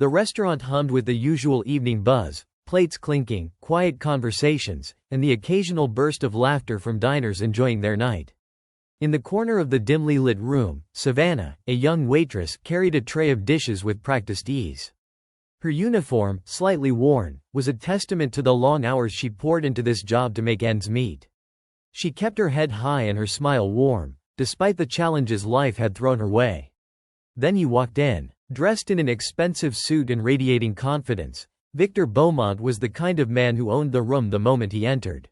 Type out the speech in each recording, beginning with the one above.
The restaurant hummed with the usual evening buzz, plates clinking, quiet conversations, and the occasional burst of laughter from diners enjoying their night. In the corner of the dimly lit room, Savannah, a young waitress, carried a tray of dishes with practiced ease. Her uniform, slightly worn, was a testament to the long hours she poured into this job to make ends meet. She kept her head high and her smile warm, despite the challenges life had thrown her way. Then he walked in. Dressed in an expensive suit and radiating confidence, Victor Beaumont was the kind of man who owned the room the moment he entered.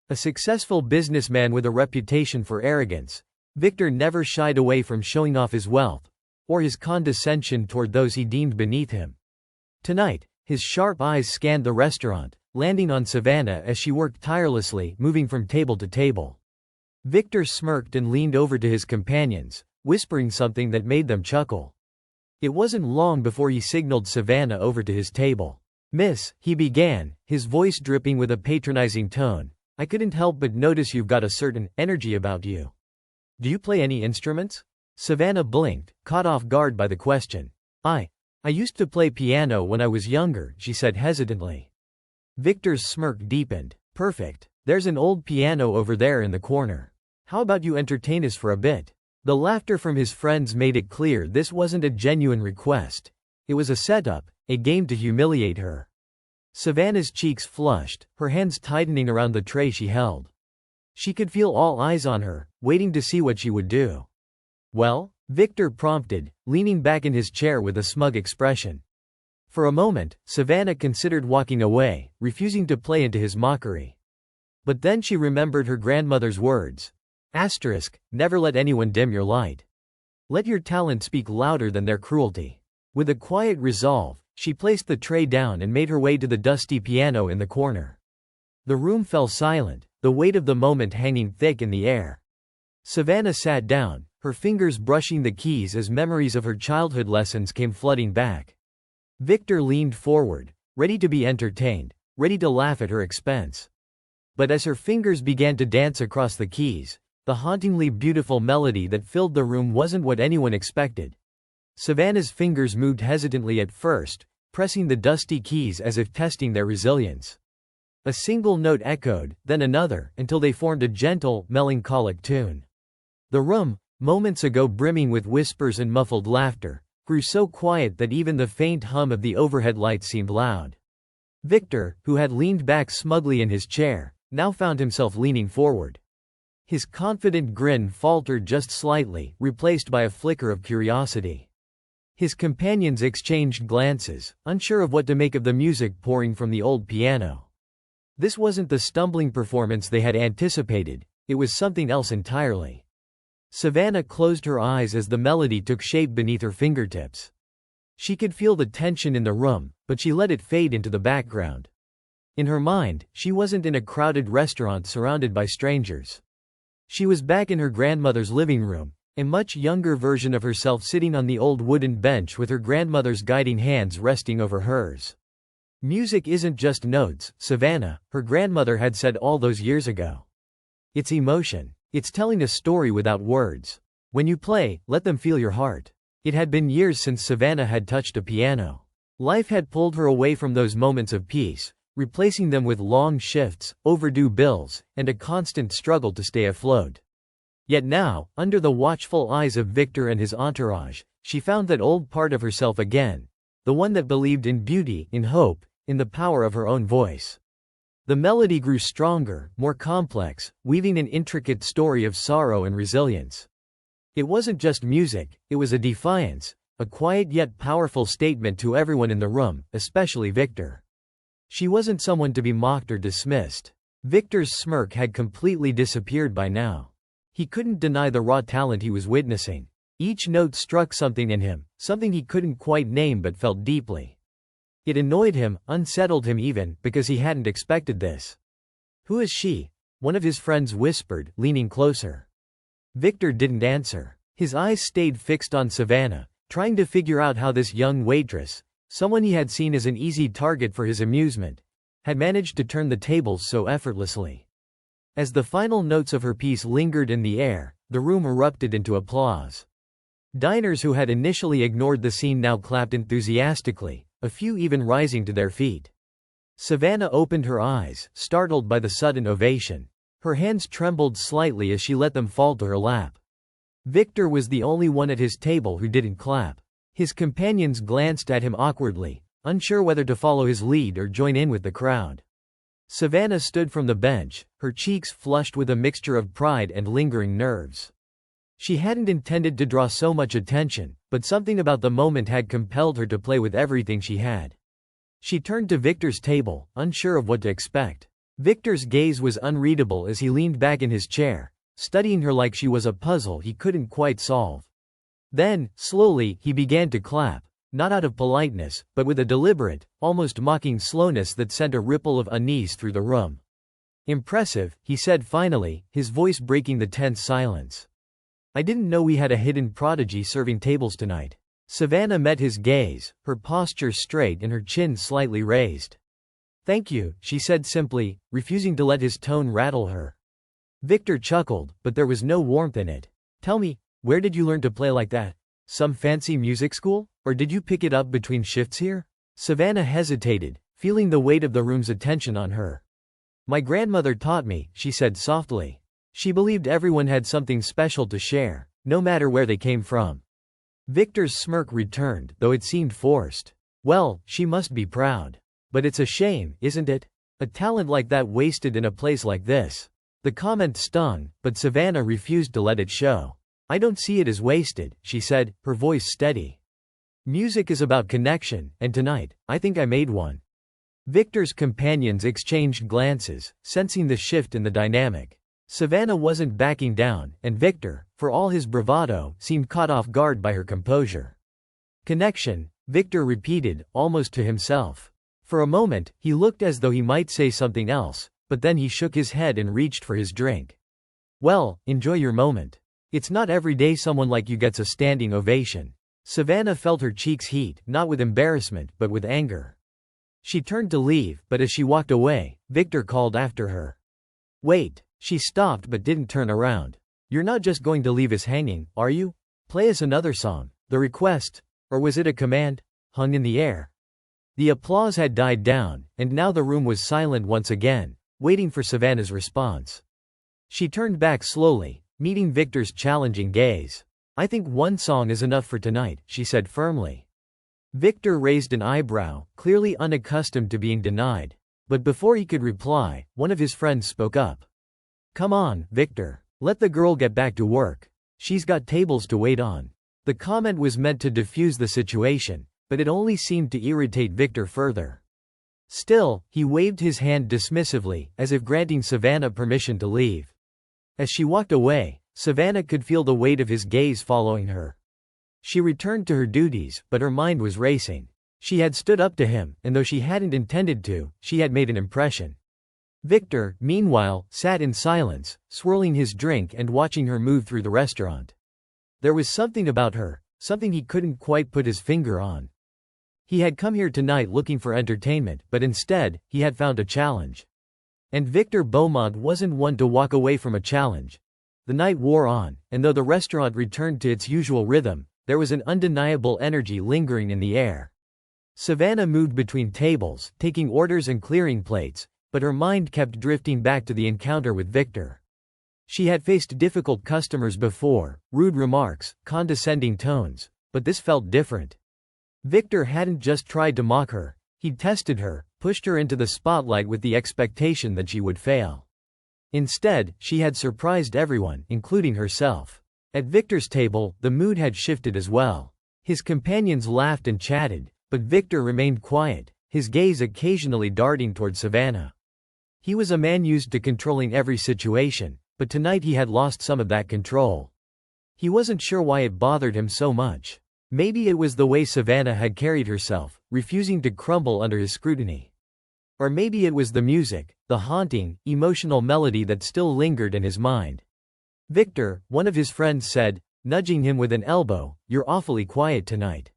A successful businessman with a reputation for arrogance, Victor never shied away from showing off his wealth, or his condescension toward those he deemed beneath him. Tonight, his sharp eyes scanned the restaurant, landing on Savannah as she worked tirelessly, moving from table to table. Victor smirked and leaned over to his companions, whispering something that made them chuckle. It wasn't long before he signaled Savannah over to his table. "Miss," he began, his voice dripping with a patronizing tone, "I couldn't help but notice you've got a certain energy about you. Do you play any instruments?" Savannah blinked, caught off guard by the question. I used to play piano when I was younger," she said hesitantly. Victor's smirk deepened. "Perfect. There's an old piano over there in the corner. How about you entertain us for a bit?" The laughter from his friends made it clear this wasn't a genuine request. It was a setup, a game to humiliate her. Savannah's cheeks flushed, her hands tightening around the tray she held. She could feel all eyes on her, waiting to see what she would do. "Well?" Victor prompted, leaning back in his chair with a smug expression. For a moment, Savannah considered walking away, refusing to play into his mockery. But then she remembered her grandmother's words. Never let anyone dim your light. Let your talent speak louder than their cruelty. With a quiet resolve, she placed the tray down and made her way to the dusty piano in the corner. The room fell silent, the weight of the moment hanging thick in the air. Savannah sat down, her fingers brushing the keys as memories of her childhood lessons came flooding back. Victor leaned forward, ready to be entertained, ready to laugh at her expense. But as her fingers began to dance across the keys, the hauntingly beautiful melody that filled the room wasn't what anyone expected. Savannah's fingers moved hesitantly at first, pressing the dusty keys as if testing their resilience. A single note echoed, then another, until they formed a gentle, melancholic tune. The room, moments ago brimming with whispers and muffled laughter, grew so quiet that even the faint hum of the overhead lights seemed loud. Victor, who had leaned back smugly in his chair, now found himself leaning forward. His confident grin faltered just slightly, replaced by a flicker of curiosity. His companions exchanged glances, unsure of what to make of the music pouring from the old piano. This wasn't the stumbling performance they had anticipated, it was something else entirely. Savannah closed her eyes as the melody took shape beneath her fingertips. She could feel the tension in the room, but she let it fade into the background. In her mind, she wasn't in a crowded restaurant surrounded by strangers. She was back in her grandmother's living room, a much younger version of herself sitting on the old wooden bench with her grandmother's guiding hands resting over hers. "Music isn't just notes, Savannah," her grandmother had said all those years ago. "It's emotion. It's telling a story without words. When you play, let them feel your heart." It had been years since Savannah had touched a piano. Life had pulled her away from those moments of peace, replacing them with long shifts, overdue bills, and a constant struggle to stay afloat. Yet now, under the watchful eyes of Victor and his entourage, she found that old part of herself again, the one that believed in beauty, in hope, in the power of her own voice. The melody grew stronger, more complex, weaving an intricate story of sorrow and resilience. It wasn't just music, it was a defiance, a quiet yet powerful statement to everyone in the room, especially Victor. She wasn't someone to be mocked or dismissed. Victor's smirk had completely disappeared by now. He couldn't deny the raw talent he was witnessing. Each note struck something in him, something he couldn't quite name but felt deeply. It annoyed him, unsettled him even, because he hadn't expected this. "Who is she?" one of his friends whispered, leaning closer. Victor didn't answer. His eyes stayed fixed on Savannah, trying to figure out how this young waitress, someone he had seen as an easy target for his amusement, had managed to turn the tables so effortlessly. As the final notes of her piece lingered in the air, the room erupted into applause. Diners who had initially ignored the scene now clapped enthusiastically, a few even rising to their feet. Savannah opened her eyes, startled by the sudden ovation. Her hands trembled slightly as she let them fall to her lap. Victor was the only one at his table who didn't clap. His companions glanced at him awkwardly, unsure whether to follow his lead or join in with the crowd. Savannah stood from the bench, her cheeks flushed with a mixture of pride and lingering nerves. She hadn't intended to draw so much attention, but something about the moment had compelled her to play with everything she had. She turned to Victor's table, unsure of what to expect. Victor's gaze was unreadable as he leaned back in his chair, studying her like she was a puzzle he couldn't quite solve. Then, slowly, he began to clap, not out of politeness, but with a deliberate, almost mocking slowness that sent a ripple of unease through the room. "Impressive," he said finally, his voice breaking the tense silence. "I didn't know we had a hidden prodigy serving tables tonight." Savannah met his gaze, her posture straight and her chin slightly raised. "Thank you," she said simply, refusing to let his tone rattle her. Victor chuckled, but there was no warmth in it. "Tell me, where did you learn to play like that? Some fancy music school? Or did you pick it up between shifts here?" Savannah hesitated, feeling the weight of the room's attention on her. "My grandmother taught me," she said softly. She believed everyone had something special to share, no matter where they came from. Victor's smirk returned, though it seemed forced. "Well, she must be proud. But it's a shame, isn't it? A talent like that wasted in a place like this." The comment stung, but Savannah refused to let it show. "I don't see it as wasted," she said, her voice steady. "Music is about connection, and tonight, I think I made one." Victor's companions exchanged glances, sensing the shift in the dynamic. Savannah wasn't backing down, and Victor, for all his bravado, seemed caught off guard by her composure. "Connection," Victor repeated, almost to himself. For a moment, he looked as though he might say something else, but then he shook his head and reached for his drink. "Well, enjoy your moment. It's not every day someone like you gets a standing ovation." Savannah felt her cheeks heat, not with embarrassment, but with anger. She turned to leave, but as she walked away, Victor called after her. "Wait." She stopped but didn't turn around. "You're not just going to leave us hanging, are you? Play us another song." The request, or was it a command, hung in the air. The applause had died down, and now the room was silent once again, waiting for Savannah's response. She turned back slowly, meeting Victor's challenging gaze. "I think one song is enough for tonight," she said firmly. Victor raised an eyebrow, clearly unaccustomed to being denied. But before he could reply, one of his friends spoke up. "Come on, Victor. Let the girl get back to work. She's got tables to wait on." The comment was meant to diffuse the situation, but it only seemed to irritate Victor further. Still, he waved his hand dismissively, as if granting Savannah permission to leave. As she walked away, Savannah could feel the weight of his gaze following her. She returned to her duties, but her mind was racing. She had stood up to him, and though she hadn't intended to, she had made an impression. Victor, meanwhile, sat in silence, swirling his drink and watching her move through the restaurant. There was something about her, something he couldn't quite put his finger on. He had come here tonight looking for entertainment, but instead, he had found a challenge. And Victor Beaumont wasn't one to walk away from a challenge. The night wore on, and though the restaurant returned to its usual rhythm, there was an undeniable energy lingering in the air. Savannah moved between tables, taking orders and clearing plates, but her mind kept drifting back to the encounter with Victor. She had faced difficult customers before, rude remarks, condescending tones, but this felt different. Victor hadn't just tried to mock her, he'd tested her, pushed her into the spotlight with the expectation that she would fail. Instead, she had surprised everyone, including herself. At Victor's table, the mood had shifted as well. His companions laughed and chatted, but Victor remained quiet, his gaze occasionally darting toward Savannah. He was a man used to controlling every situation, but tonight he had lost some of that control. He wasn't sure why it bothered him so much. Maybe it was the way Savannah had carried herself, refusing to crumble under his scrutiny. Or maybe it was the music, the haunting, emotional melody that still lingered in his mind. "Victor," one of his friends said, nudging him with an elbow, "you're awfully quiet tonight.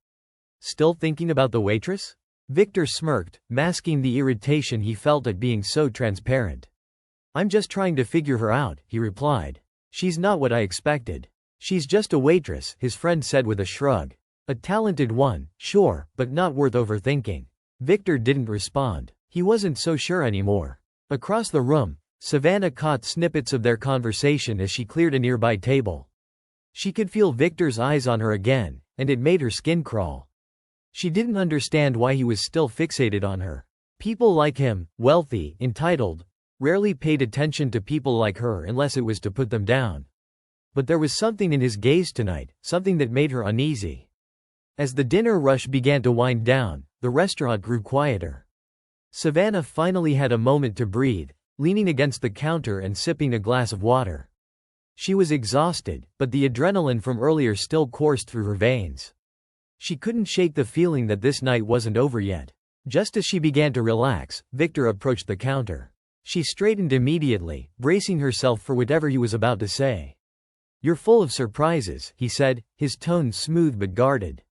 Still thinking about the waitress?" Victor smirked, masking the irritation he felt at being so transparent. "I'm just trying to figure her out," he replied. "She's not what I expected." She's just a waitress, his friend said with a shrug. A talented one, sure, but not worth overthinking. Victor didn't respond. He wasn't so sure anymore. Across the room, Savannah caught snippets of their conversation as she cleared a nearby table. She could feel Victor's eyes on her again, and it made her skin crawl. She didn't understand why he was still fixated on her. People like him, wealthy, entitled, rarely paid attention to people like her unless it was to put them down. But there was something in his gaze tonight, something that made her uneasy. As the dinner rush began to wind down, the restaurant grew quieter. Savannah finally had a moment to breathe, leaning against the counter and sipping a glass of water. She was exhausted, but the adrenaline from earlier still coursed through her veins. She couldn't shake the feeling that this night wasn't over yet. Just as she began to relax, Victor approached the counter. She straightened immediately, bracing herself for whatever he was about to say. "You're full of surprises," he said, his tone smooth but guarded.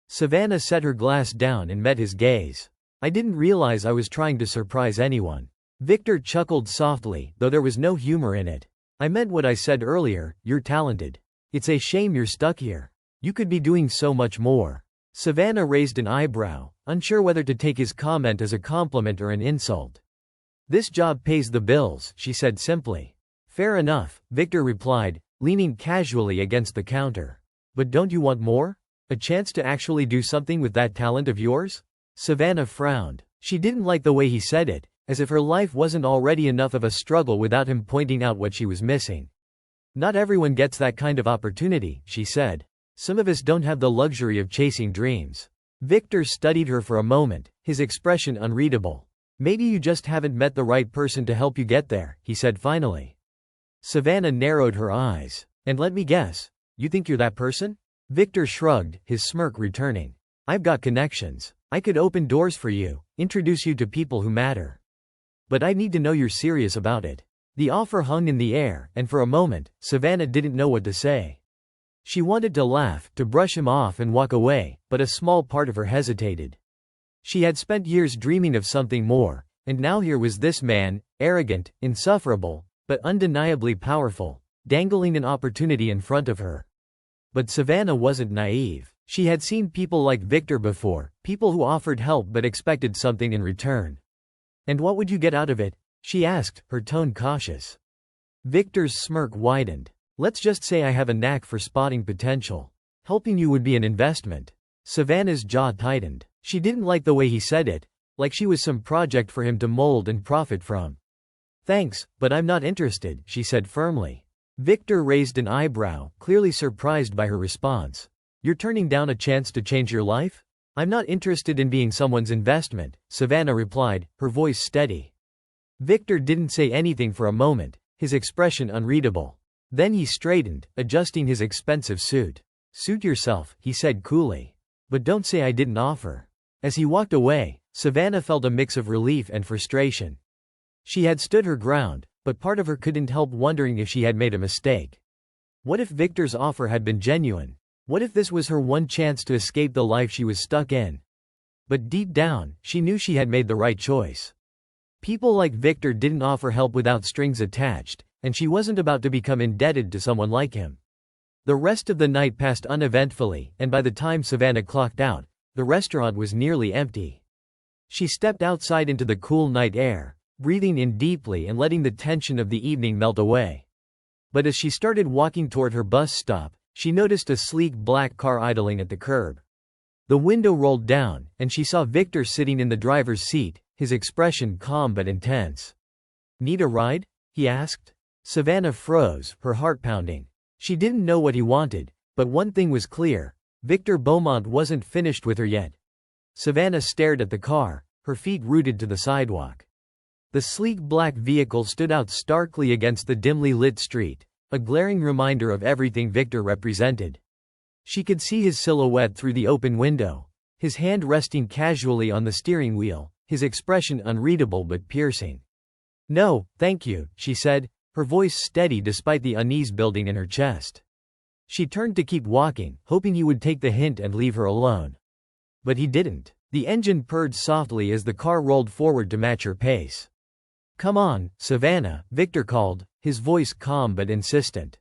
Savannah set her glass down and met his gaze. "I didn't realize I was trying to surprise anyone." Victor chuckled softly, though there was no humor in it. "I meant what I said earlier, you're talented. It's a shame you're stuck here. You could be doing so much more." Savannah raised an eyebrow, unsure whether to take his comment as a compliment or an insult. "This job pays the bills," she said simply. "Fair enough," Victor replied, leaning casually against the counter. "But don't you want more? A chance to actually do something with that talent of yours?" Savannah frowned. She didn't like the way he said it, as if her life wasn't already enough of a struggle without him pointing out what she was missing. "Not everyone gets that kind of opportunity," she said. "Some of us don't have the luxury of chasing dreams." Victor studied her for a moment, his expression unreadable. "Maybe you just haven't met the right person to help you get there," he said finally. Savannah narrowed her eyes. "And let me guess, you think you're that person?" Victor shrugged, his smirk returning. "I've got connections. I could open doors for you, introduce you to people who matter. But I need to know you're serious about it." The offer hung in the air, and for a moment, Savannah didn't know what to say. She wanted to laugh, to brush him off and walk away, but a small part of her hesitated. She had spent years dreaming of something more, and now here was this man, arrogant, insufferable, but undeniably powerful, dangling an opportunity in front of her. But Savannah wasn't naive. She had seen people like Victor before, people who offered help but expected something in return. "And what would you get out of it?" she asked, her tone cautious. Victor's smirk widened. "Let's just say I have a knack for spotting potential. Helping you would be an investment." Savannah's jaw tightened. She didn't like the way he said it, like she was some project for him to mold and profit from. "Thanks, but I'm not interested," she said firmly. Victor raised an eyebrow, clearly surprised by her response. "You're turning down a chance to change your life?" "I'm not interested in being someone's investment," Savannah replied, her voice steady. Victor didn't say anything for a moment, his expression unreadable. Then he straightened, adjusting his expensive suit. "Suit yourself," he said coolly. "But don't say I didn't offer." As he walked away, Savannah felt a mix of relief and frustration. She had stood her ground, but part of her couldn't help wondering if she had made a mistake. What if Victor's offer had been genuine? What if this was her one chance to escape the life she was stuck in? But deep down, she knew she had made the right choice. People like Victor didn't offer help without strings attached, and she wasn't about to become indebted to someone like him. The rest of the night passed uneventfully, and by the time Savannah clocked out, the restaurant was nearly empty. She stepped outside into the cool night air, breathing in deeply and letting the tension of the evening melt away. But as she started walking toward her bus stop, she noticed a sleek black car idling at the curb. The window rolled down, and she saw Victor sitting in the driver's seat, his expression calm but intense. "Need a ride?" he asked. Savannah froze, her heart pounding. She didn't know what he wanted, but one thing was clear: Victor Beaumont wasn't finished with her yet. Savannah stared at the car, her feet rooted to the sidewalk. The sleek black vehicle stood out starkly against the dimly lit street, a glaring reminder of everything Victor represented. She could see his silhouette through the open window, his hand resting casually on the steering wheel, his expression unreadable but piercing. "No, thank you," she said, her voice steady despite the unease building in her chest. She turned to keep walking, hoping he would take the hint and leave her alone. But he didn't. The engine purred softly as the car rolled forward to match her pace. "Come on, Savannah," Victor called, his voice calm but insistent.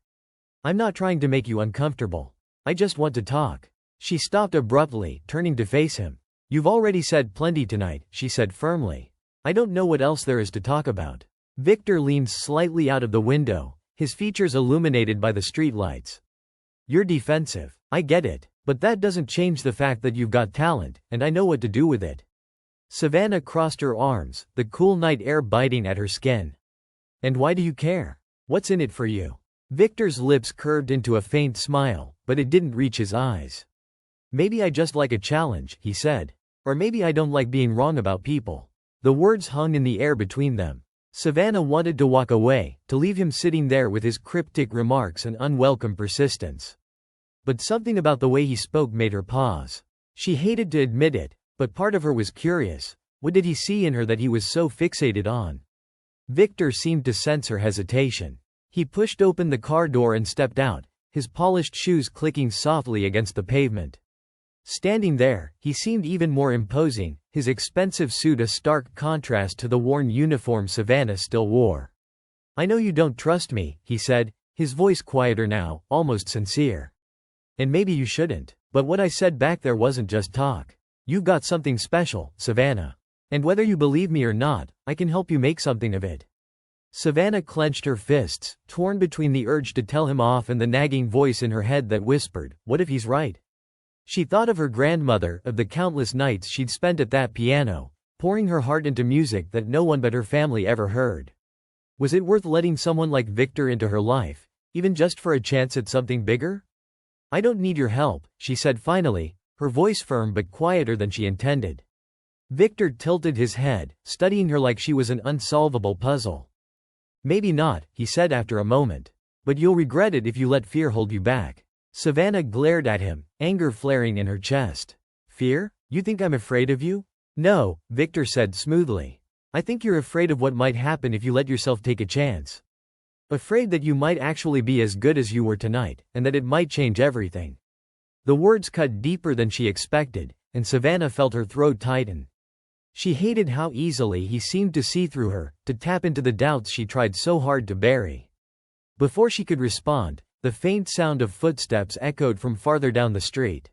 I'm not trying to make you uncomfortable. I just want to talk. She stopped abruptly, turning to face him. You've already said plenty tonight, she said firmly. I don't know what else there is to talk about. Victor leaned slightly out of the window, his features illuminated by the streetlights. You're defensive. I get it. But that doesn't change the fact that you've got talent, and I know what to do with it. Savannah crossed her arms, the cool night air biting at her skin. And why do you care? What's in it for you? Victor's lips curved into a faint smile, but it didn't reach his eyes. Maybe I just like a challenge, he said. Or maybe I don't like being wrong about people. The words hung in the air between them. Savannah wanted to walk away, to leave him sitting there with his cryptic remarks and unwelcome persistence. But something about the way he spoke made her pause. She hated to admit it, but part of her was curious. What did he see in her that he was so fixated on? Victor seemed to sense her hesitation. He pushed open the car door and stepped out, his polished shoes clicking softly against the pavement. Standing there, he seemed even more imposing, his expensive suit a stark contrast to the worn uniform Savannah still wore. I know you don't trust me, he said, his voice quieter now, almost sincere. And maybe you shouldn't, but what I said back there wasn't just talk. You've got something special, Savannah. And whether you believe me or not, I can help you make something of it. Savannah clenched her fists, torn between the urge to tell him off and the nagging voice in her head that whispered, what if he's right? She thought of her grandmother, of the countless nights she'd spent at that piano, pouring her heart into music that no one but her family ever heard. Was it worth letting someone like Victor into her life, even just for a chance at something bigger? I don't need your help, she said finally, her voice firm but quieter than she intended. Victor tilted his head, studying her like she was an unsolvable puzzle. Maybe not, he said after a moment. But you'll regret it if you let fear hold you back. Savannah glared at him, anger flaring in her chest. Fear? You think I'm afraid of you? No, Victor said smoothly. I think you're afraid of what might happen if you let yourself take a chance. Afraid that you might actually be as good as you were tonight, and that it might change everything. The words cut deeper than she expected, and Savannah felt her throat tighten. She hated how easily he seemed to see through her, to tap into the doubts she tried so hard to bury. Before she could respond, the faint sound of footsteps echoed from farther down the street.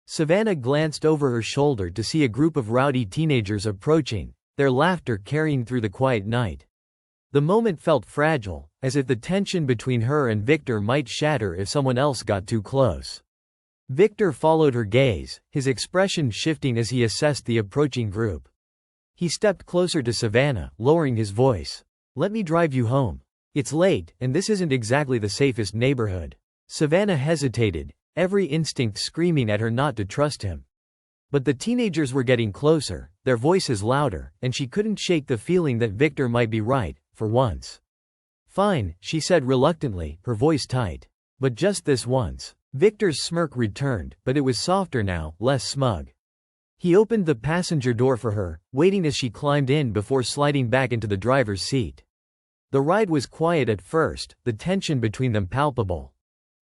Savannah glanced over her shoulder to see a group of rowdy teenagers approaching, their laughter carrying through the quiet night. The moment felt fragile, as if the tension between her and Victor might shatter if someone else got too close. Victor followed her gaze, his expression shifting as he assessed the approaching group. He stepped closer to Savannah, lowering his voice. Let me drive you home. It's late, and this isn't exactly the safest neighborhood. Savannah hesitated, every instinct screaming at her not to trust him. But the teenagers were getting closer, their voices louder, and she couldn't shake the feeling that Victor might be right, for once. Fine, she said reluctantly, her voice tight. But just this once. Victor's smirk returned, but it was softer now, less smug. He opened the passenger door for her, waiting as she climbed in before sliding back into the driver's seat. The ride was quiet at first, the tension between them palpable.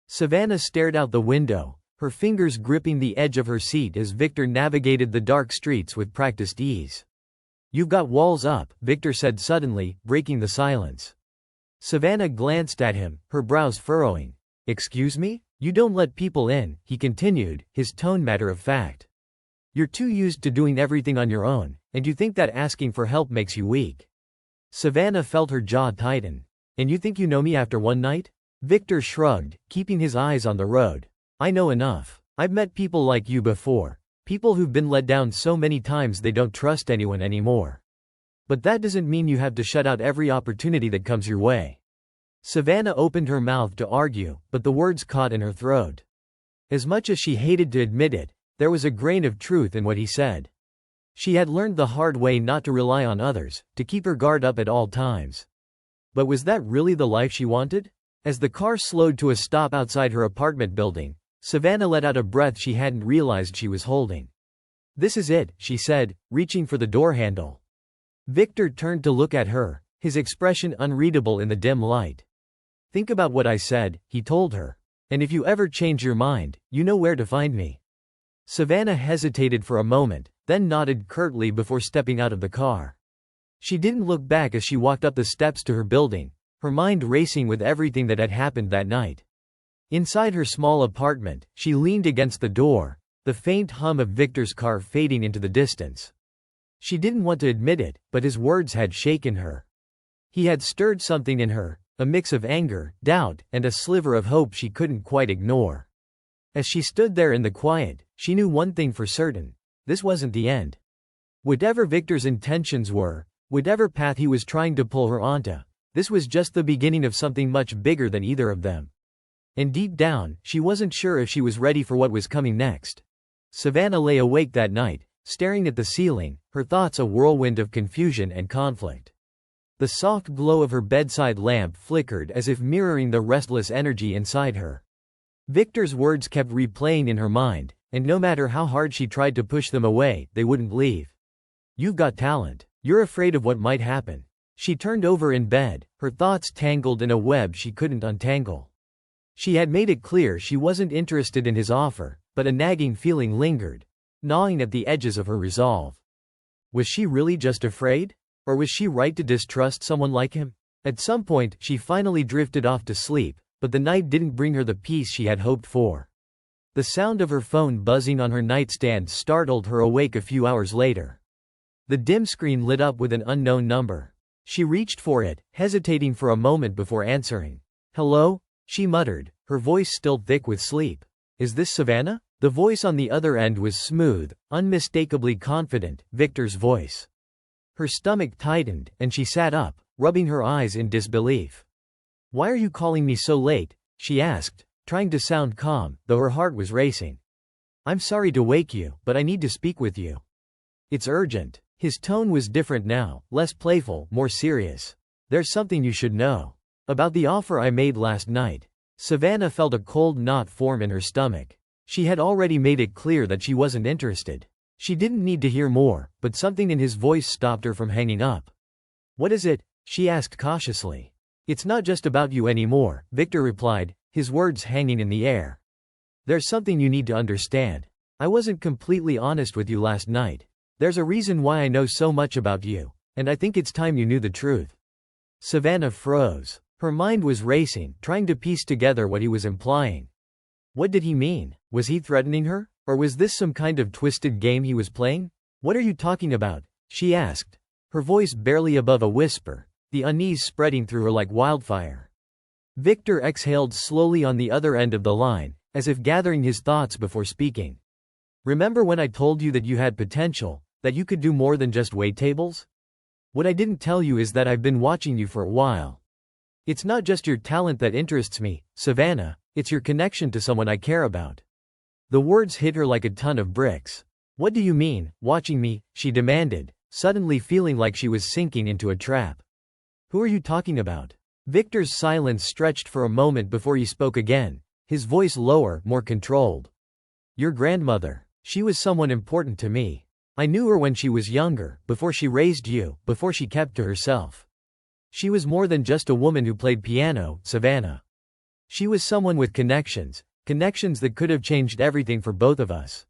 Savannah stared out the window, her fingers gripping the edge of her seat as Victor navigated the dark streets with practiced ease. You've got walls up, Victor said suddenly, breaking the silence. Savannah glanced at him, her brows furrowing. Excuse me? You don't let people in, he continued, his tone matter of fact. You're too used to doing everything on your own, and you think that asking for help makes you weak. Savannah felt her jaw tighten. And you think you know me after one night? Victor shrugged, keeping his eyes on the road. I know enough. I've met people like you before. People who've been let down so many times they don't trust anyone anymore. But that doesn't mean you have to shut out every opportunity that comes your way. Savannah opened her mouth to argue, but the words caught in her throat. As much as she hated to admit it, there was a grain of truth in what he said. She had learned the hard way not to rely on others, to keep her guard up at all times. But was that really the life she wanted? As the car slowed to a stop outside her apartment building, Savannah let out a breath she hadn't realized she was holding. This is it, she said, reaching for the door handle. Victor turned to look at her, his expression unreadable in the dim light. Think about what I said, he told her. And if you ever change your mind, you know where to find me. Savannah hesitated for a moment, then nodded curtly before stepping out of the car. She didn't look back as she walked up the steps to her building, her mind racing with everything that had happened that night. Inside her small apartment, she leaned against the door, the faint hum of Victor's car fading into the distance. She didn't want to admit it, but his words had shaken her. He had stirred something in her, a mix of anger, doubt, and a sliver of hope she couldn't quite ignore. As she stood there in the quiet, she knew one thing for certain: this wasn't the end. Whatever Victor's intentions were, whatever path he was trying to pull her onto, this was just the beginning of something much bigger than either of them. And deep down, she wasn't sure if she was ready for what was coming next. Savannah lay awake that night, staring at the ceiling, her thoughts a whirlwind of confusion and conflict. The soft glow of her bedside lamp flickered as if mirroring the restless energy inside her. Victor's words kept replaying in her mind, and no matter how hard she tried to push them away, they wouldn't leave. "You've got talent. You're afraid of what might happen." She turned over in bed, her thoughts tangled in a web she couldn't untangle. She had made it clear she wasn't interested in his offer, but a nagging feeling lingered, gnawing at the edges of her resolve. Was she really just afraid? Or was she right to distrust someone like him? At some point, she finally drifted off to sleep, but the night didn't bring her the peace she had hoped for. The sound of her phone buzzing on her nightstand startled her awake a few hours later. The dim screen lit up with an unknown number. She reached for it, hesitating for a moment before answering. "Hello?" she muttered, her voice still thick with sleep. "Is this Savannah?" The voice on the other end was smooth, unmistakably confident, Victor's voice. Her stomach tightened, and she sat up, rubbing her eyes in disbelief. "Why are you calling me so late?" she asked, trying to sound calm, though her heart was racing. "I'm sorry to wake you, but I need to speak with you. It's urgent." His tone was different now, less playful, more serious. "There's something you should know. About the offer I made last night." Savannah felt a cold knot form in her stomach. She had already made it clear that she wasn't interested. She didn't need to hear more, but something in his voice stopped her from hanging up. "What is it?" she asked cautiously. "It's not just about you anymore," Victor replied, his words hanging in the air. "There's something you need to understand. I wasn't completely honest with you last night. There's a reason why I know so much about you, and I think it's time you knew the truth." Savannah froze. Her mind was racing, trying to piece together what he was implying. What did he mean? Was he threatening her? Or was this some kind of twisted game he was playing? "What are you talking about?" she asked, her voice barely above a whisper, the unease spreading through her like wildfire. Victor exhaled slowly on the other end of the line, as if gathering his thoughts before speaking. "Remember when I told you that you had potential, that you could do more than just wait tables? What I didn't tell you is that I've been watching you for a while. It's not just your talent that interests me, Savannah, it's your connection to someone I care about." The words hit her like a ton of bricks. "What do you mean, watching me?" she demanded, suddenly feeling like she was sinking into a trap. "Who are you talking about?" Victor's silence stretched for a moment before he spoke again, his voice lower, more controlled. "Your grandmother. She was someone important to me. I knew her when she was younger, before she raised you, before she kept to herself. She was more than just a woman who played piano, Savannah. She was someone with connections that could have changed everything for both of us."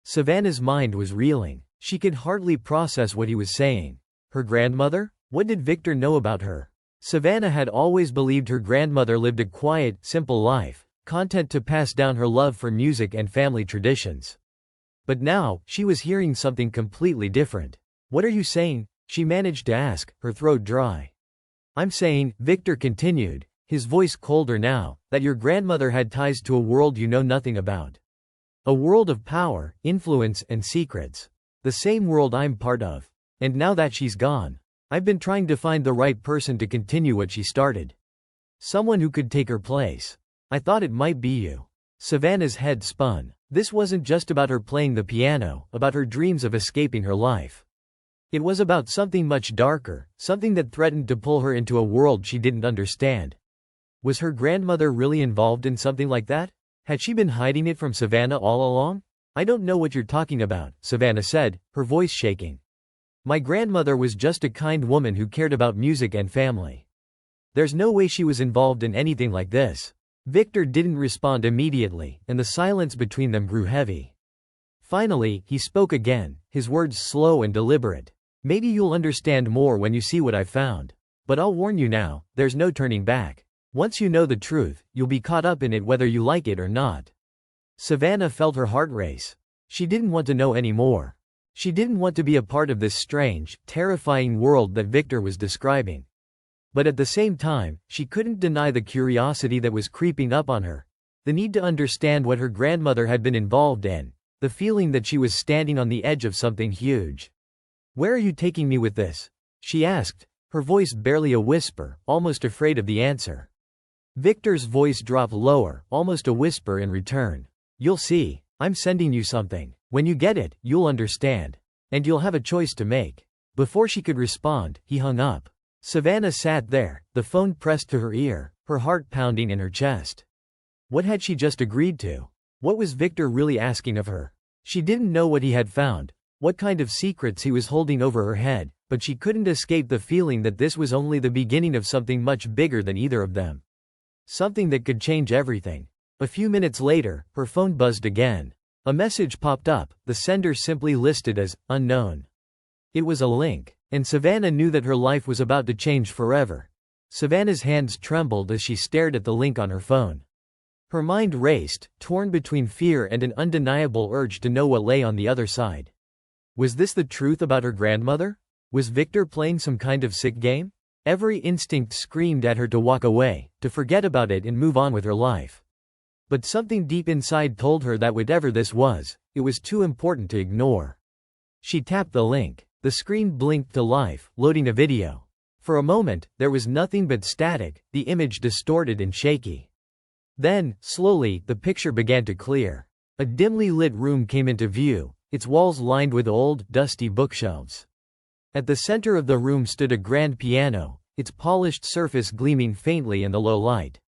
Savannah's mind was reeling. She could hardly process what he was saying. Her grandmother? What did Victor know about her? Savannah had always believed her grandmother lived a quiet, simple life, content to pass down her love for music and family traditions. But now, she was hearing something completely different. "What are you saying?" she managed to ask, her throat dry. "I'm saying," Victor continued, his voice colder now, "that your grandmother had ties to a world you know nothing about. A world of power, influence, and secrets. The same world I'm part of. And now that she's gone, I've been trying to find the right person to continue what she started. Someone who could take her place. I thought it might be you." Savannah's head spun. This wasn't just about her playing the piano, about her dreams of escaping her life. It was about something much darker, something that threatened to pull her into a world she didn't understand. Was her grandmother really involved in something like that? Had she been hiding it from Savannah all along? "I don't know what you're talking about," Savannah said, her voice shaking. "My grandmother was just a kind woman who cared about music and family. There's no way she was involved in anything like this." Victor didn't respond immediately, and the silence between them grew heavy. Finally, he spoke again, his words slow and deliberate. "Maybe you'll understand more when you see what I've found. But I'll warn you now, there's no turning back. Once you know the truth, you'll be caught up in it whether you like it or not. Savannah felt her heart race. She didn't want to know anymore. She didn't want to be a part of this strange, terrifying world that Victor was describing. But at the same time, she couldn't deny the curiosity that was creeping up on her. The need to understand what her grandmother had been involved in. The feeling that she was standing on the edge of something huge. "Where are you taking me with this?" she asked, her voice barely a whisper, almost afraid of the answer. Victor's voice dropped lower, almost a whisper in return. "You'll see. I'm sending you something. When you get it, you'll understand. And you'll have a choice to make." Before she could respond, he hung up. Savannah sat there, the phone pressed to her ear, her heart pounding in her chest. What had she just agreed to? What was Victor really asking of her? She didn't know what he had found, what kind of secrets he was holding over her head, but she couldn't escape the feeling that this was only the beginning of something much bigger than either of them. Something that could change everything. A few minutes later, her phone buzzed again. A message popped up, the sender simply listed as unknown. It was a link, and Savannah knew that her life was about to change forever. Savannah's hands trembled as she stared at the link on her phone. Her mind raced, torn between fear and an undeniable urge to know what lay on the other side. Was this the truth about her grandmother? Was Victor playing some kind of sick game? Every instinct screamed at her to walk away, to forget about it and move on with her life. But something deep inside told her that whatever this was, it was too important to ignore. She tapped the link. The screen blinked to life, loading a video. For a moment, there was nothing but static, the image distorted and shaky. Then, slowly, the picture began to clear. A dimly lit room came into view, its walls lined with old, dusty bookshelves. At the center of the room stood a grand piano, its polished surface gleaming faintly in the low light.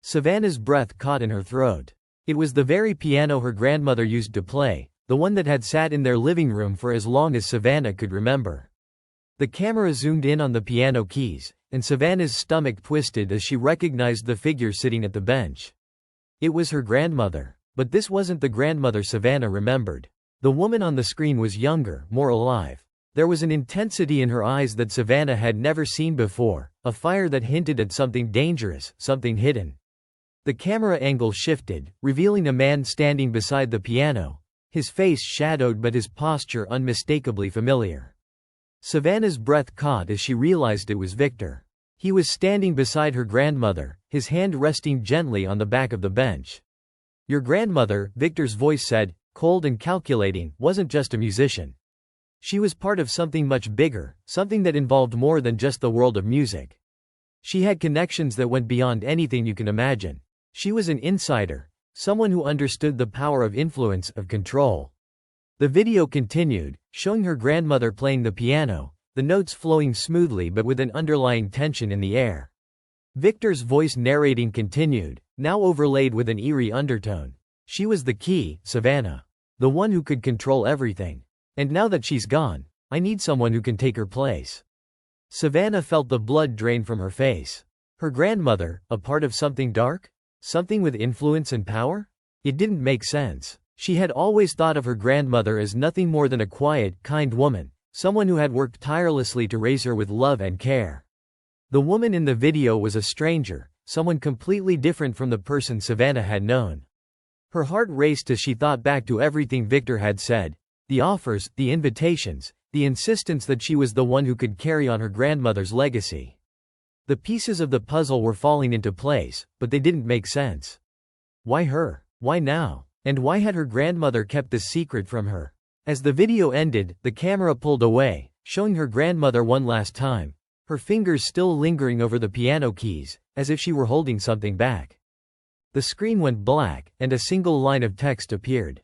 Savannah's breath caught in her throat. It was the very piano her grandmother used to play, the one that had sat in their living room for as long as Savannah could remember. The camera zoomed in on the piano keys, and Savannah's stomach twisted as she recognized the figure sitting at the bench. It was her grandmother, but this wasn't the grandmother Savannah remembered. The woman on the screen was younger, more alive. There was an intensity in her eyes that Savannah had never seen before, a fire that hinted at something dangerous, something hidden. The camera angle shifted, revealing a man standing beside the piano, his face shadowed but his posture unmistakably familiar. Savannah's breath caught as she realized it was Victor. He was standing beside her grandmother, his hand resting gently on the back of the bench. "Your grandmother," Victor's voice said, cold and calculating, "wasn't just a musician. She was part of something much bigger, something that involved more than just the world of music. She had connections that went beyond anything you can imagine. She was an insider, someone who understood the power of influence, of control." The video continued, showing her grandmother playing the piano, the notes flowing smoothly but with an underlying tension in the air. Victor's voice narrating continued, now overlaid with an eerie undertone. "She was the key, Savannah. The one who could control everything. And now that she's gone, I need someone who can take her place." Savannah felt the blood drain from her face. Her grandmother, a part of something dark? Something with influence and power? It didn't make sense. She had always thought of her grandmother as nothing more than a quiet, kind woman, someone who had worked tirelessly to raise her with love and care. The woman in the video was a stranger, someone completely different from the person Savannah had known. Her heart raced as she thought back to everything Victor had said. The offers, the invitations, the insistence that she was the one who could carry on her grandmother's legacy. The pieces of the puzzle were falling into place, but they didn't make sense. Why her? Why now? And why had her grandmother kept this secret from her? As the video ended, the camera pulled away, showing her grandmother one last time, her fingers still lingering over the piano keys, as if she were holding something back. The screen went black, and a single line of text appeared.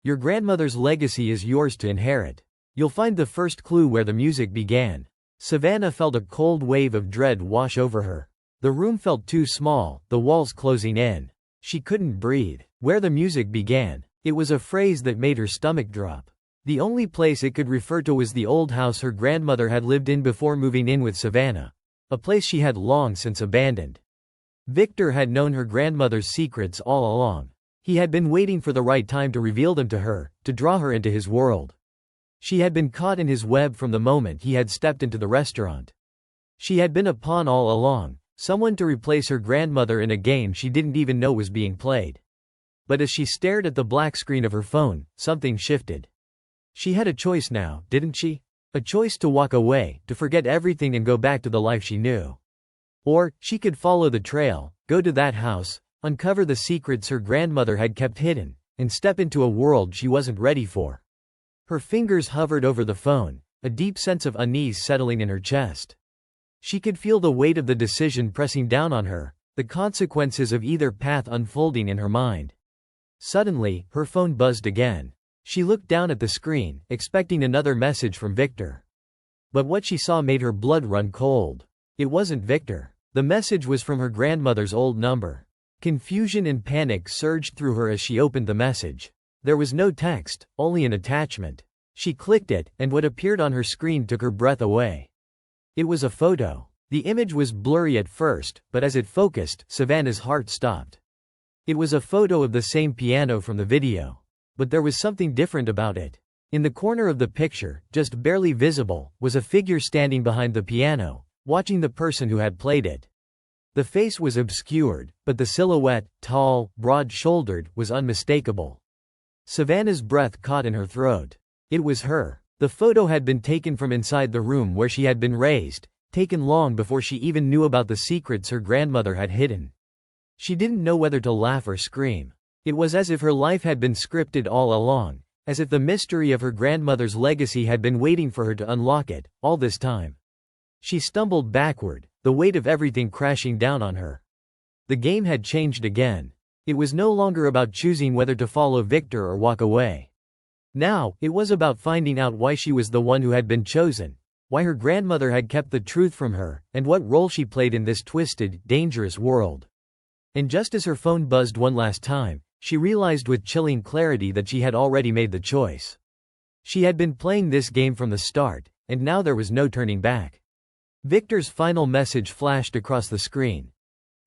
"Your grandmother's legacy is yours to inherit. You'll find the first clue where the music began." Savannah felt a cold wave of dread wash over her. The room felt too small, the walls closing in. She couldn't breathe. Where the music began. It was a phrase that made her stomach drop. The only place it could refer to was the old house her grandmother had lived in before moving in with Savannah. A place she had long since abandoned. Victor had known her grandmother's secrets all along. He had been waiting for the right time to reveal them to her, to draw her into his world. She had been caught in his web from the moment he had stepped into the restaurant. She had been a pawn all along, Someone to replace her grandmother in a game she didn't even know was being played. But as she stared at the black screen of her phone, something shifted. She had a choice now, didn't she? A choice to walk away, to forget everything and go back to the life she knew. Or, she could follow the trail, go to that house, uncover the secrets her grandmother had kept hidden, and step into a world she wasn't ready for. Her fingers hovered over the phone, a deep sense of unease settling in her chest. She could feel the weight of the decision pressing down on her, the consequences of either path unfolding in her mind. Suddenly, her phone buzzed again. She looked down at the screen, expecting another message from Victor. But what she saw made her blood run cold. It wasn't Victor. The message was from her grandmother's old number. Confusion and panic surged through her as she opened the message. There was no text, only an attachment. She clicked it, and what appeared on her screen took her breath away. It was a photo. The image was blurry at first, but as it focused, Savannah's heart stopped. It was a photo of the same piano from the video. But there was something different about it. In the corner of the picture, just barely visible, was a figure standing behind the piano, watching the person who had played it. The face was obscured, but the silhouette, tall, broad-shouldered, was unmistakable. Savannah's breath caught in her throat. It was her. The photo had been taken from inside the room where she had been raised, taken long before she even knew about the secrets her grandmother had hidden. She didn't know whether to laugh or scream. It was as if her life had been scripted all along, as if the mystery of her grandmother's legacy had been waiting for her to unlock it, all this time. She stumbled backward, the weight of everything crashing down on her. The game had changed again. It was no longer about choosing whether to follow Victor or walk away. Now, it was about finding out why she was the one who had been chosen, why her grandmother had kept the truth from her, and what role she played in this twisted, dangerous world. And just as her phone buzzed one last time, she realized with chilling clarity that she had already made the choice. She had been playing this game from the start, and now there was no turning back. Victor's final message flashed across the screen.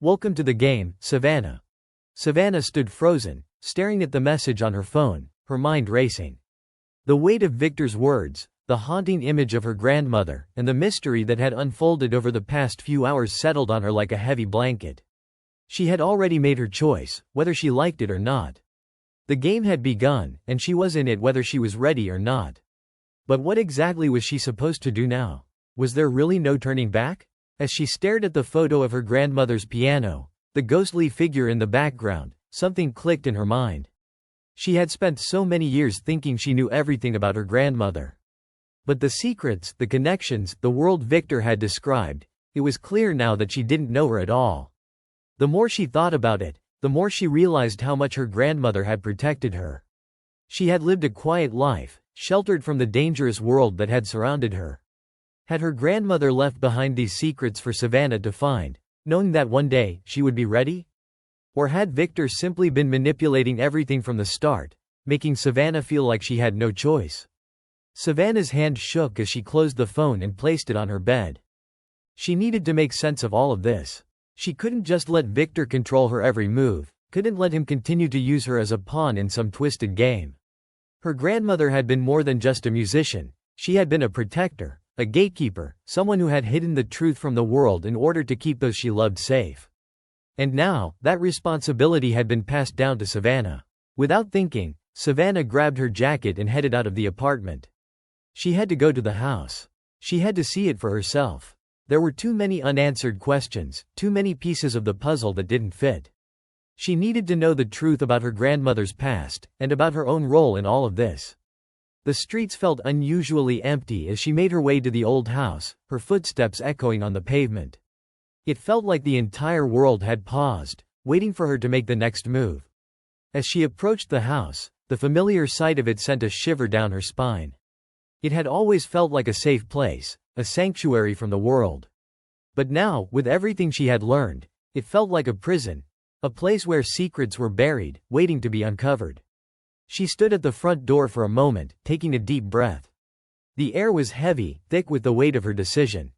"Welcome to the game, Savannah." Savannah stood frozen, staring at the message on her phone, her mind racing. The weight of Victor's words, the haunting image of her grandmother, and the mystery that had unfolded over the past few hours settled on her like a heavy blanket. She had already made her choice, whether she liked it or not. The game had begun, and she was in it whether she was ready or not. But what exactly was she supposed to do now? Was there really no turning back? As she stared at the photo of her grandmother's piano, the ghostly figure in the background, something clicked in her mind. She had spent so many years thinking she knew everything about her grandmother. But the secrets, the connections, the world Victor had described, it was clear now that she didn't know her at all. The more she thought about it, the more she realized how much her grandmother had protected her. She had lived a quiet life, sheltered from the dangerous world that had surrounded her. Had her grandmother left behind these secrets for Savannah to find, knowing that one day, she would be ready? Or had Victor simply been manipulating everything from the start, making Savannah feel like she had no choice? Savannah's hand shook as she closed the phone and placed it on her bed. She needed to make sense of all of this. She couldn't just let Victor control her every move, couldn't let him continue to use her as a pawn in some twisted game. Her grandmother had been more than just a musician. She had been a protector, a gatekeeper, someone who had hidden the truth from the world in order to keep those she loved safe. And now, that responsibility had been passed down to Savannah. Without thinking, Savannah grabbed her jacket and headed out of the apartment. She had to go to the house. She had to see it for herself. There were too many unanswered questions, too many pieces of the puzzle that didn't fit. She needed to know the truth about her grandmother's past, and about her own role in all of this. The streets felt unusually empty as she made her way to the old house, her footsteps echoing on the pavement. It felt like the entire world had paused, waiting for her to make the next move. As she approached the house, the familiar sight of it sent a shiver down her spine. It had always felt like a safe place, a sanctuary from the world. But now, with everything she had learned, it felt like a prison, a place where secrets were buried, waiting to be uncovered. She stood at the front door for a moment, taking a deep breath. The air was heavy, thick with the weight of her decision.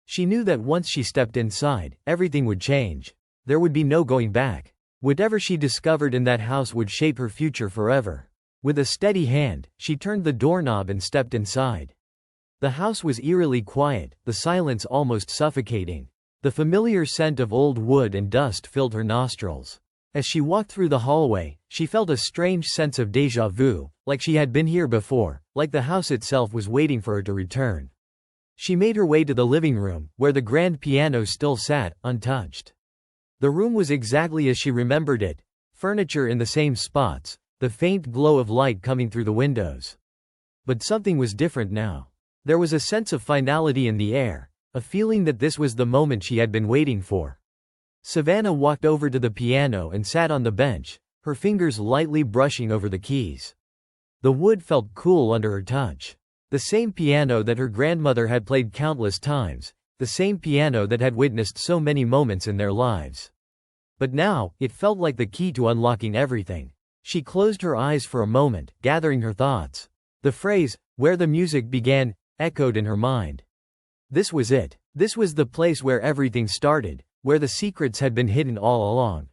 She knew that once she stepped inside, everything would change. There would be no going back. Whatever she discovered in that house would shape her future forever. With a steady hand, she turned the doorknob and stepped inside. The house was eerily quiet, the silence almost suffocating. The familiar scent of old wood and dust filled her nostrils. As she walked through the hallway, she felt a strange sense of déjà vu, like she had been here before, like the house itself was waiting for her to return. She made her way to the living room, where the grand piano still sat, untouched. The room was exactly as she remembered it, furniture in the same spots, the faint glow of light coming through the windows. But something was different now. There was a sense of finality in the air, a feeling that this was the moment she had been waiting for. Savannah walked over to the piano and sat on the bench, her fingers lightly brushing over the keys. The wood felt cool under her touch. The same piano that her grandmother had played countless times, the same piano that had witnessed so many moments in their lives. But now, it felt like the key to unlocking everything. She closed her eyes for a moment, gathering her thoughts. The phrase, "where the music began," echoed in her mind. This was it. This was the place where everything started, where the secrets had been hidden all along.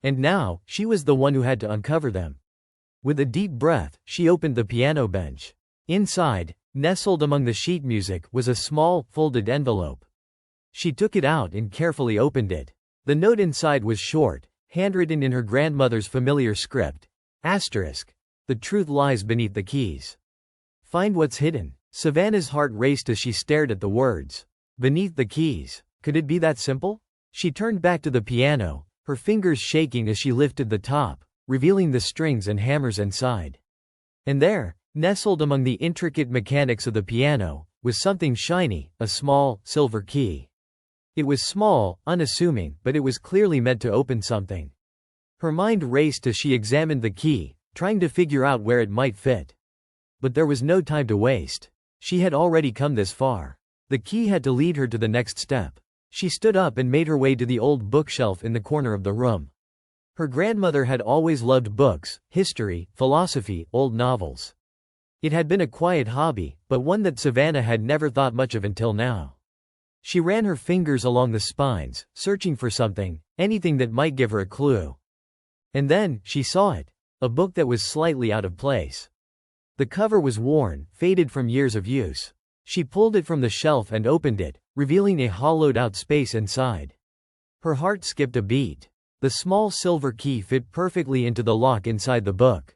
And now, she was the one who had to uncover them. With a deep breath, she opened the piano bench. Inside, nestled among the sheet music, was a small, folded envelope. She took it out and carefully opened it. The note inside was short, handwritten in her grandmother's familiar script. Asterisk. The truth lies beneath the keys. Find what's hidden. Savannah's heart raced as she stared at the words. Beneath the keys. Could it be that simple? She turned back to the piano, her fingers shaking as she lifted the top, revealing the strings and hammers inside. And there, nestled among the intricate mechanics of the piano, was something shiny, a small, silver key. It was small, unassuming, but it was clearly meant to open something. Her mind raced as she examined the key, trying to figure out where it might fit. But there was no time to waste. She had already come this far. The key had to lead her to the next step. She stood up and made her way to the old bookshelf in the corner of the room. Her grandmother had always loved books, history, philosophy, old novels. It had been a quiet hobby, but one that Savannah had never thought much of until now. She ran her fingers along the spines, searching for something, anything that might give her a clue. And then, she saw it. A book that was slightly out of place. The cover was worn, faded from years of use. She pulled it from the shelf and opened it, revealing a hollowed-out space inside. Her heart skipped a beat. The small silver key fit perfectly into the lock inside the book.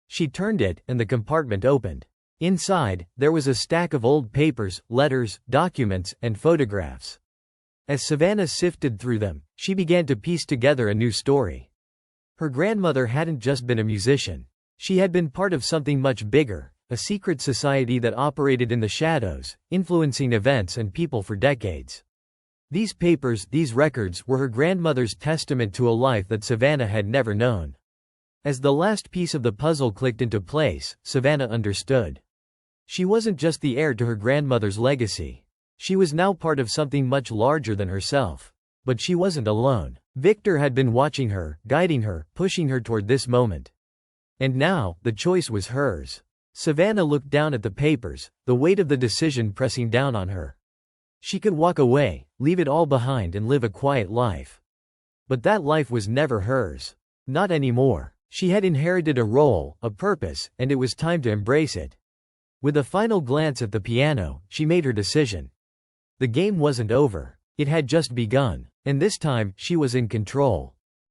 She turned it, and the compartment opened. Inside, there was a stack of old papers, letters, documents, and photographs. As Savannah sifted through them, she began to piece together a new story. Her grandmother hadn't just been a musician. She had been part of something much bigger, a secret society that operated in the shadows, influencing events and people for decades. These papers, these records, were her grandmother's testament to a life that Savannah had never known. As the last piece of the puzzle clicked into place, Savannah understood. She wasn't just the heir to her grandmother's legacy. She was now part of something much larger than herself. But she wasn't alone. Victor had been watching her, guiding her, pushing her toward this moment. And now, the choice was hers. Savannah looked down at the papers, the weight of the decision pressing down on her. She could walk away, leave it all behind and live a quiet life. But that life was never hers. Not anymore. She had inherited a role, a purpose, and it was time to embrace it. With a final glance at the piano, she made her decision. The game wasn't over. It had just begun. And this time, she was in control.